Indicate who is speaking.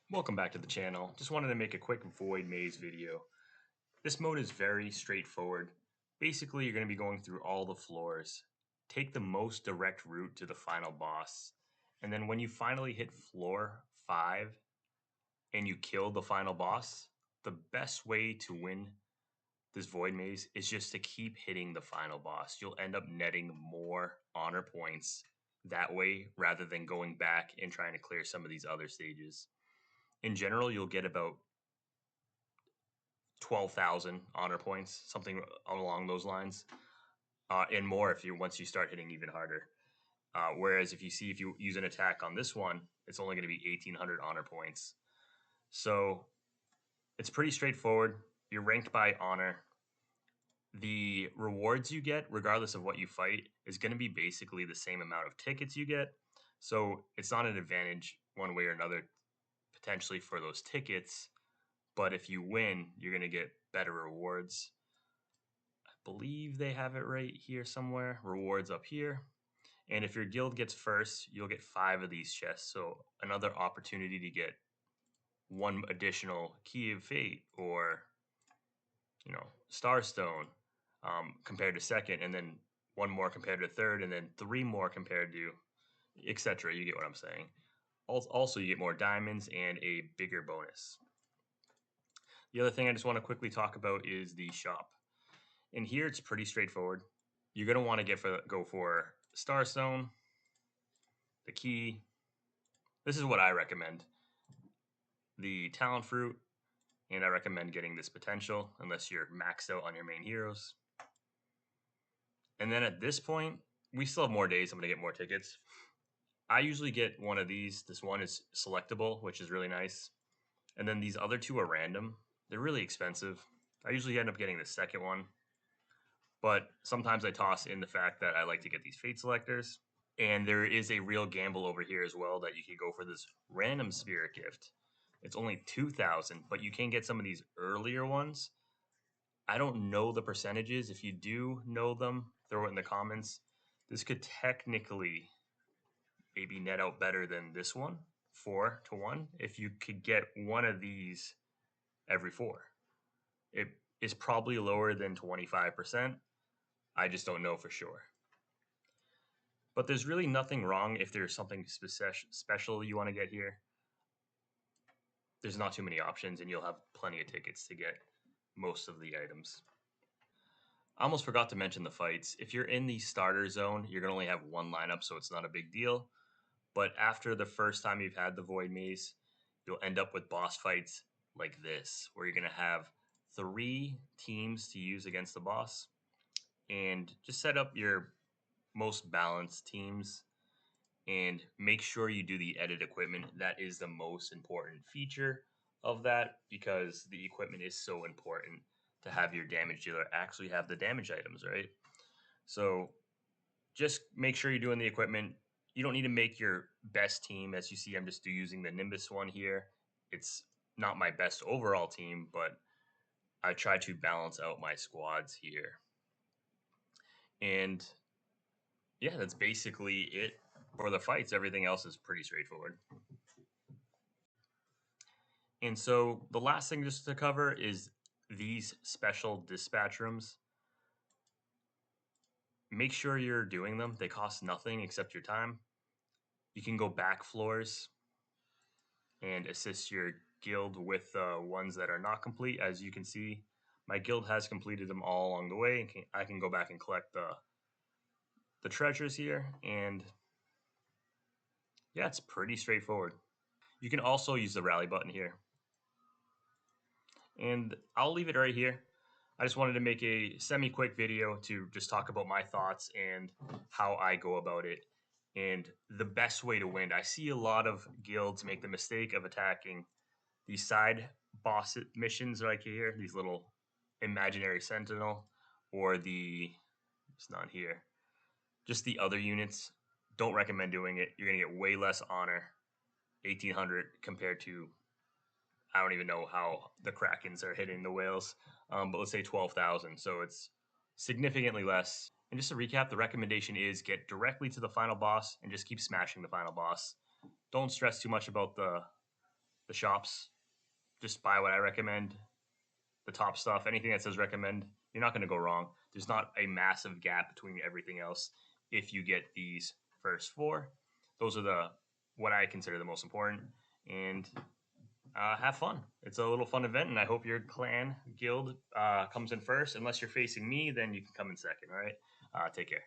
Speaker 1: Welcome back to the channel. Just wanted to make a quick Void Maze video. This mode is very straightforward. Basically, you're going to be going through all the floors. Take the most direct route to the final boss. And then when you finally hit floor 5 and you kill the final boss, the best way to win this Void Maze is just to keep hitting the final boss. You'll end up netting more honor points that way rather than going back and trying to clear some of these other stages. In general, you'll get about 12,000 honor points, something along those lines, and more if you once you start hitting even harder. Whereas if you use an attack on this one, it's only going to be 1,800 honor points. So it's pretty straightforward. You're ranked by honor. The rewards you get, regardless of what you fight, is going to be basically the same amount of tickets you get. So it's not an advantage one way or another potentially for those tickets. But if you win, you're going to get better rewards. I believe they have it right here somewhere. Rewards up here. And if your guild gets first, you'll get 5 of these chests. So another opportunity to get one additional Key of Fate or, Starstone compared to second, and then one more compared to third, and then 3 more compared to, etc. You get what I'm saying. Also, you get more diamonds and a bigger bonus. The other thing I just want to quickly talk about is the shop. In here, it's pretty straightforward. You're going to want to go for Starstone, the key. This is what I recommend. The talent fruit, and I recommend getting this potential unless you're maxed out on your main heroes. And then at this point, we still have more days. I'm going to get more tickets. I usually get one of these. This one is selectable, which is really nice. And then these other 2 are random. They're really expensive. I usually end up getting the second one. But sometimes I toss in the fact that I like to get these fate selectors. And there is a real gamble over here as well that you could go for this random spirit gift. It's only 2,000, but you can get some of these earlier ones. I don't know the percentages. If you do know them, throw it in the comments. This could technically maybe net out better than this one, 4-1, if you could get one of these every 4. It is probably lower than 25%. I just don't know for sure. But there's really nothing wrong if there's something special you want to get here. There's not too many options, and you'll have plenty of tickets to get most of the items. I almost forgot to mention the fights. If you're in the starter zone, you're going to only have one lineup, so it's not a big deal. But after the first time you've had the Void Maze, you'll end up with boss fights like this, where you're going to have 3 teams to use against the boss. And just set up your most balanced teams and make sure you do the edit equipment. That is the most important feature of that, because the equipment is so important to have your damage dealer actually have the damage items, right? So just make sure you're doing the equipment. You don't need to make your best team. As you see, I'm just using the Nimbus one here. It's not my best overall team, but I try to balance out my squads here. And yeah, that's basically it for the fights. Everything else is pretty straightforward. And so the last thing just to cover is these special dispatch rooms. Make sure you're doing them. They cost nothing except your time. You can go back floors and assist your guild with ones that are not complete. As you can see, my guild has completed them all along the way. I can go back and collect the treasures here, and yeah, it's pretty straightforward. You can also use the rally button here. And I'll leave it right here. I just wanted to make a semi-quick video to just talk about my thoughts and how I go about it and the best way to win. I see a lot of guilds make the mistake of attacking these side boss missions right here, these little imaginary sentinel, or it's not here, just the other units. Don't recommend doing it. You're going to get way less honor, 1,800 compared to, I don't even know how the Krakens are hitting the whales, but let's say 12,000. So it's significantly less. And just to recap, the recommendation is get directly to the final boss and just keep smashing the final boss. Don't stress too much about the shops. Just buy what I recommend. The top stuff, anything that says recommend, you're not going to go wrong. There's not a massive gap between everything else if you get these first four. Those are the what I consider the most important. And have fun. It's a little fun event, and I hope your clan guild comes in first. Unless you're facing me, then you can come in second. All right. Take care.